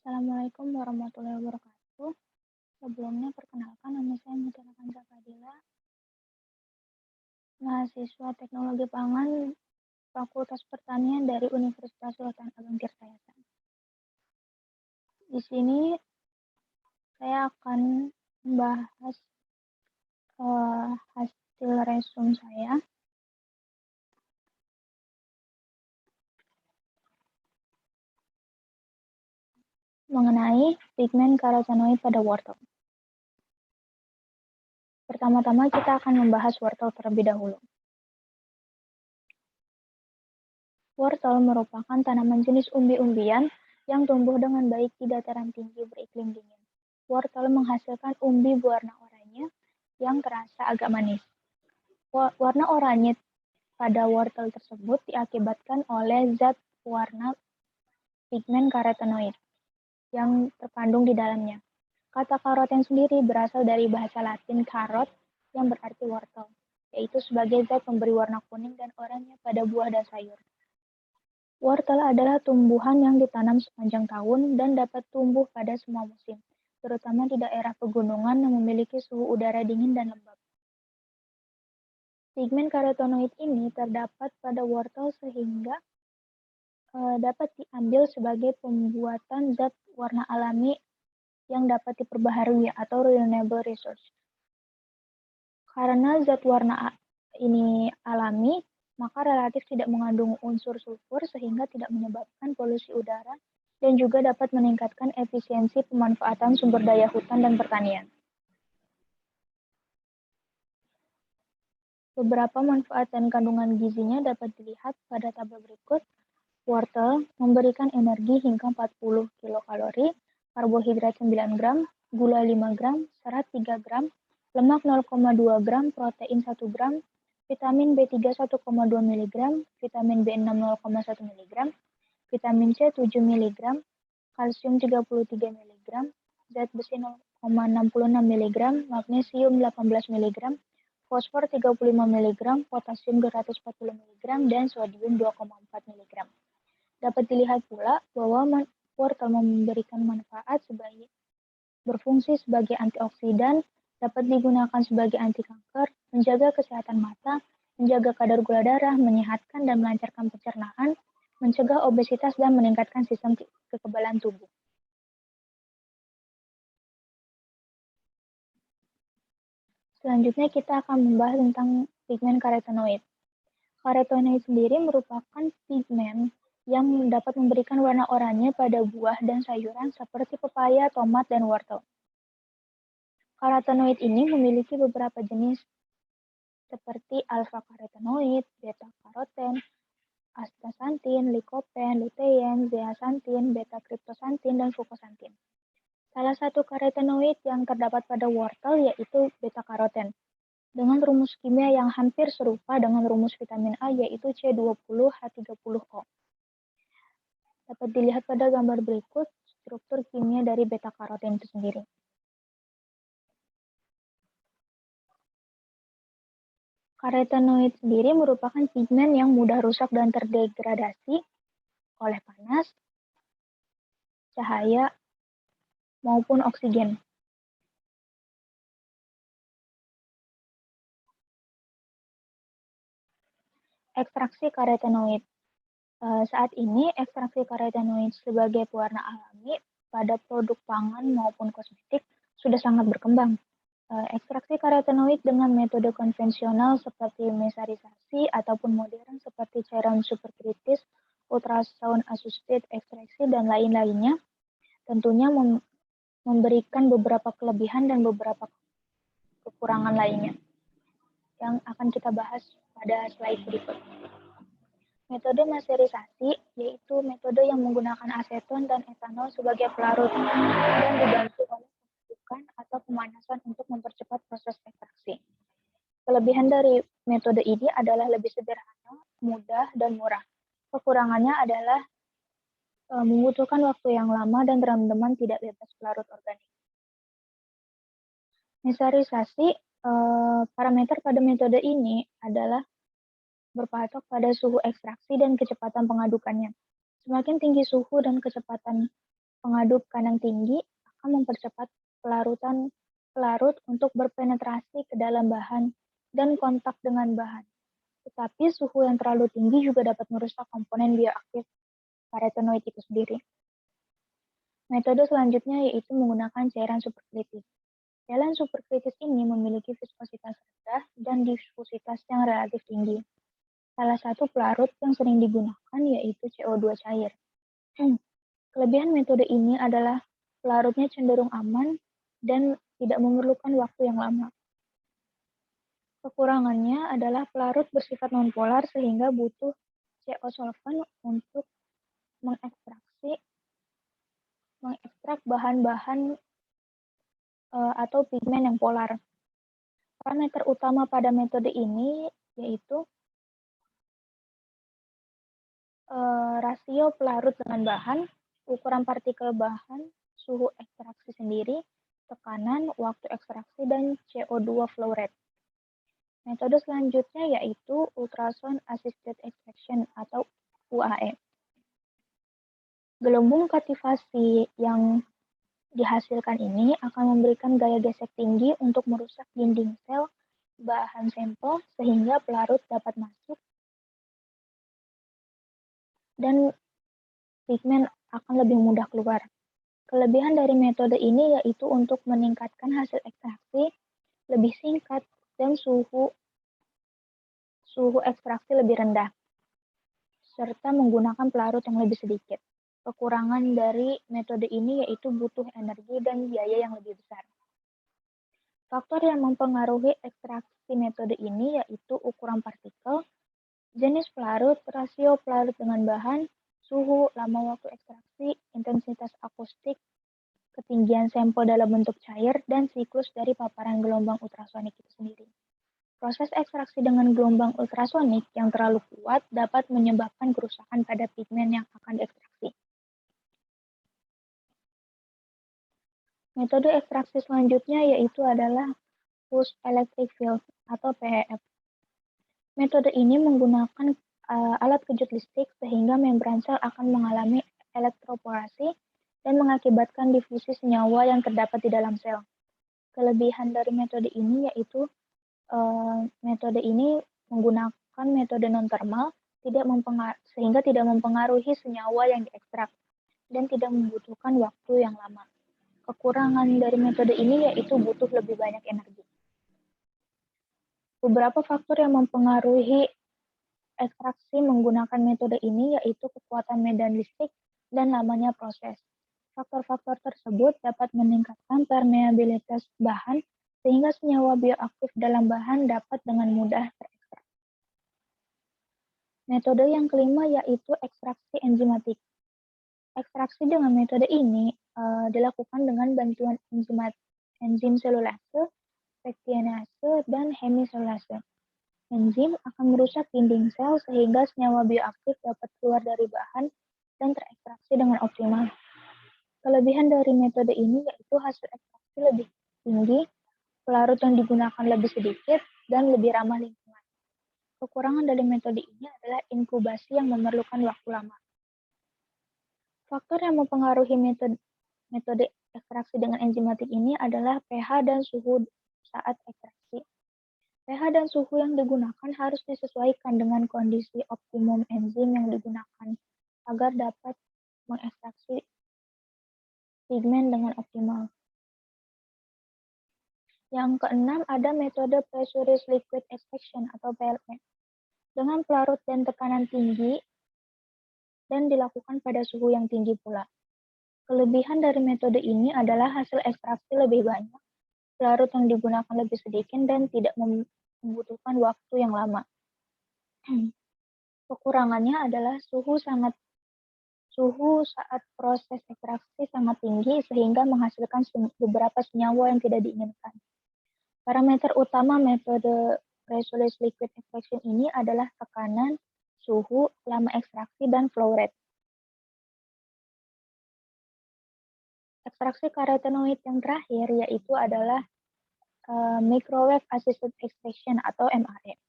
Assalamualaikum warahmatullahi wabarakatuh. Sebelumnya perkenalkan nama saya Mutiara Kanza Fadila, mahasiswa Teknologi Pangan Fakultas Pertanian dari Universitas Sultan Ageng Tirtayasa. Di sini saya akan membahas hasil resum saya mengenai pigmen karotenoid pada wortel. Pertama-tama kita akan membahas wortel terlebih dahulu. Wortel merupakan tanaman jenis umbi-umbian yang tumbuh dengan baik di dataran tinggi beriklim dingin. Wortel menghasilkan umbi berwarna oranye yang terasa agak manis. Warna oranye pada wortel tersebut diakibatkan oleh zat warna pigmen karotenoid yang terkandung di dalamnya. Kata karoten sendiri berasal dari bahasa Latin karot yang berarti wortel, yaitu sebagai zat pemberi warna kuning dan oranye pada buah dan sayur. Wortel adalah tumbuhan yang ditanam sepanjang tahun dan dapat tumbuh pada semua musim, terutama di daerah pegunungan yang memiliki suhu udara dingin dan lembab. Pigmen karotenoid ini terdapat pada wortel sehingga dapat diambil sebagai pembuatan zat warna alami yang dapat diperbaharui atau renewable resource. Karena zat warna ini alami, maka relatif tidak mengandung unsur sulfur sehingga tidak menyebabkan polusi udara dan juga dapat meningkatkan efisiensi pemanfaatan sumber daya hutan dan pertanian. Beberapa manfaat dan kandungan gizinya dapat dilihat pada tabel berikut. Wortel memberikan energi hingga 40 kilokalori, karbohidrat 9 gram, gula 5 gram, serat 3 gram, lemak 0,2 gram, protein 1 gram, vitamin B3 1,2 mg, vitamin B6 0,1 mg, vitamin C 7 mg, kalsium 33 mg, zat besi 0,66 mg, magnesium 18 mg, fosfor 35 mg, potasium 240 mg, dan sodium 2,4 mg. Dapat dilihat pula bahwa wortel memberikan manfaat sebagai berfungsi sebagai antioksidan, dapat digunakan sebagai anti kanker, menjaga kesehatan mata, menjaga kadar gula darah, menyehatkan dan melancarkan pencernaan, mencegah obesitas dan meningkatkan sistem kekebalan tubuh. Selanjutnya kita akan membahas tentang pigmen karotenoid. Karotenoid sendiri merupakan pigmen yang dapat memberikan warna oranye pada buah dan sayuran seperti pepaya, tomat, dan wortel. Karotenoid ini memiliki beberapa jenis seperti alfa-karotenoid, beta-karoten, astaxanthin, lycopene, lutein, zeaxanthin, beta-cryptosanthin, dan fucoxanthin. Salah satu karotenoid yang terdapat pada wortel yaitu beta-karoten, dengan rumus kimia yang hampir serupa dengan rumus vitamin A yaitu C20H30O. Dapat dilihat pada gambar berikut struktur kimia dari beta-karoten itu sendiri. Karotenoid sendiri merupakan pigmen yang mudah rusak dan terdegradasi oleh panas, cahaya, maupun oksigen. Ekstraksi karotenoid. Saat ini, ekstraksi karotenoid sebagai pewarna alami pada produk pangan maupun kosmetik sudah sangat berkembang. Ekstraksi karotenoid dengan metode konvensional seperti mesarisasi ataupun modern seperti cairan superkritis, ultrasound assisted ekstraksi, dan lain-lainnya tentunya memberikan beberapa kelebihan dan beberapa kekurangan lainnya yang akan kita bahas pada slide berikut. Metode mesarisasi yaitu metode yang menggunakan aseton dan etanol sebagai pelarut dan dibantu oleh pembentukan atau pemanasan untuk mempercepat proses ekstraksi. Kelebihan dari metode ini adalah lebih sederhana, mudah, dan murah. Kekurangannya adalah membutuhkan waktu yang lama dan teman-teman tidak bebas pelarut organik. Mesarisasi, parameter pada metode ini adalah berpatok pada suhu ekstraksi dan kecepatan pengadukannya. Semakin tinggi suhu dan kecepatan Pengaduk yang tinggi akan mempercepat pelarut untuk berpenetrasi ke dalam bahan dan kontak dengan bahan. Tetapi suhu yang terlalu tinggi juga dapat merusak komponen bioaktif karetenoid itu sendiri. Metode selanjutnya yaitu menggunakan cairan superkritis. Cairan superkritis ini memiliki viskositas rendah dan difusitas yang relatif tinggi. Salah satu pelarut yang sering digunakan yaitu CO2 cair. Kelebihan metode ini adalah pelarutnya cenderung aman dan tidak memerlukan waktu yang lama. Kekurangannya adalah pelarut bersifat nonpolar sehingga butuh CO solvent untuk mengekstrak bahan-bahan atau pigmen yang polar. Parameter utama pada metode ini yaitu rasio pelarut dengan bahan, ukuran partikel bahan, suhu ekstraksi sendiri, tekanan, waktu ekstraksi, dan CO2 flow rate. Metode selanjutnya yaitu ultrasound assisted extraction atau UAE. Gelombang kativasi yang dihasilkan ini akan memberikan gaya gesek tinggi untuk merusak dinding sel bahan sampel sehingga pelarut dapat masuk dan pigmen akan lebih mudah keluar. Kelebihan dari metode ini yaitu untuk meningkatkan hasil ekstraksi lebih singkat dan suhu ekstraksi lebih rendah, serta menggunakan pelarut yang lebih sedikit. Kekurangan dari metode ini yaitu butuh energi dan biaya yang lebih besar. Faktor yang mempengaruhi ekstraksi metode ini yaitu ukuran partikel, jenis pelarut, rasio pelarut dengan bahan, suhu, lama waktu ekstraksi, intensitas akustik, ketinggian sampel dalam bentuk cair, dan siklus dari paparan gelombang ultrasonik itu sendiri. Proses ekstraksi dengan gelombang ultrasonik yang terlalu kuat dapat menyebabkan kerusakan pada pigmen yang akan diekstraksi. Metode ekstraksi selanjutnya yaitu adalah pulse electric field atau PEF. Metode ini menggunakan alat kejut listrik sehingga membran sel akan mengalami elektroporasi dan mengakibatkan difusi senyawa yang terdapat di dalam sel. Kelebihan dari metode ini yaitu metode ini menggunakan metode non-termal sehingga tidak mempengaruhi senyawa yang diekstrak dan tidak membutuhkan waktu yang lama. Kekurangan dari metode ini yaitu butuh lebih banyak energi. Beberapa faktor yang mempengaruhi ekstraksi menggunakan metode ini yaitu kekuatan medan listrik dan lamanya proses. Faktor-faktor tersebut dapat meningkatkan permeabilitas bahan sehingga senyawa bioaktif dalam bahan dapat dengan mudah terekstrak. Metode yang kelima yaitu ekstraksi enzimatik. Ekstraksi dengan metode ini dilakukan dengan bantuan enzim selulase, pektinase, dan hemiselulase. Enzim akan merusak dinding sel sehingga senyawa bioaktif dapat keluar dari bahan dan terekstraksi dengan optimal. Kelebihan dari metode ini yaitu hasil ekstraksi lebih tinggi, pelarut yang digunakan lebih sedikit, dan lebih ramah lingkungan. Kekurangan dari metode ini adalah inkubasi yang memerlukan waktu lama. Faktor yang mempengaruhi metode ekstraksi dengan enzimatik ini adalah pH dan suhu saat ekstraksi. pH dan suhu yang digunakan harus disesuaikan dengan kondisi optimum enzim yang digunakan agar dapat mengekstraksi pigmen dengan optimal. Yang keenam ada metode pressurized liquid extraction atau PLE dengan pelarut dan tekanan tinggi dan dilakukan pada suhu yang tinggi pula. Kelebihan dari metode ini adalah hasil ekstraksi lebih banyak, pelarut yang digunakan lebih sedikit dan tidak membutuhkan waktu yang lama. Kekurangannya adalah suhu saat proses ekstraksi sangat tinggi sehingga menghasilkan beberapa senyawa yang tidak diinginkan. Parameter utama metode pressurized liquid extraction ini adalah tekanan, suhu, lama ekstraksi, dan flow rate. Ekstraksi karetenoid yang terakhir yaitu adalah microwave assisted extraction atau MAE.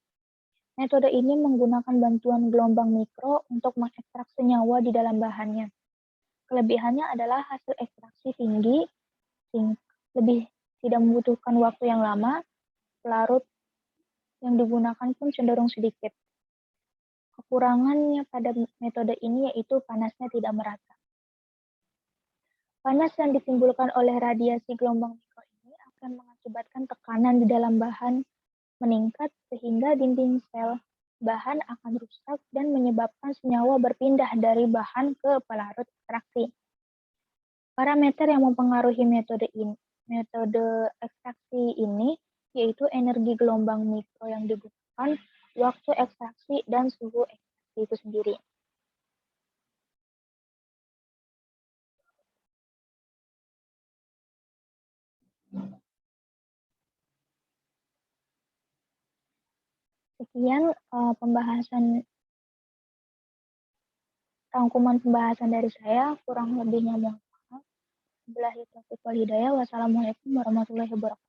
Metode ini menggunakan bantuan gelombang mikro untuk mengekstrak senyawa di dalam bahannya. Kelebihannya adalah hasil ekstraksi tinggi, lebih tidak membutuhkan waktu yang lama, pelarut yang digunakan pun cenderung sedikit. Kekurangannya pada metode ini yaitu panasnya tidak merata. Panas yang ditimbulkan oleh radiasi gelombang mikro ini akan mengakibatkan tekanan di dalam bahan meningkat sehingga dinding sel bahan akan rusak dan menyebabkan senyawa berpindah dari bahan ke pelarut ekstraksi. Parameter yang mempengaruhi metode ekstraksi ini yaitu energi gelombang mikro yang dibutuhkan, waktu ekstraksi, dan suhu ekstraksi itu sendiri. Sekian rangkuman pembahasan dari saya, kurang lebihnya mohon maaf. Wassalamualaikum warahmatullahi wabarakatuh.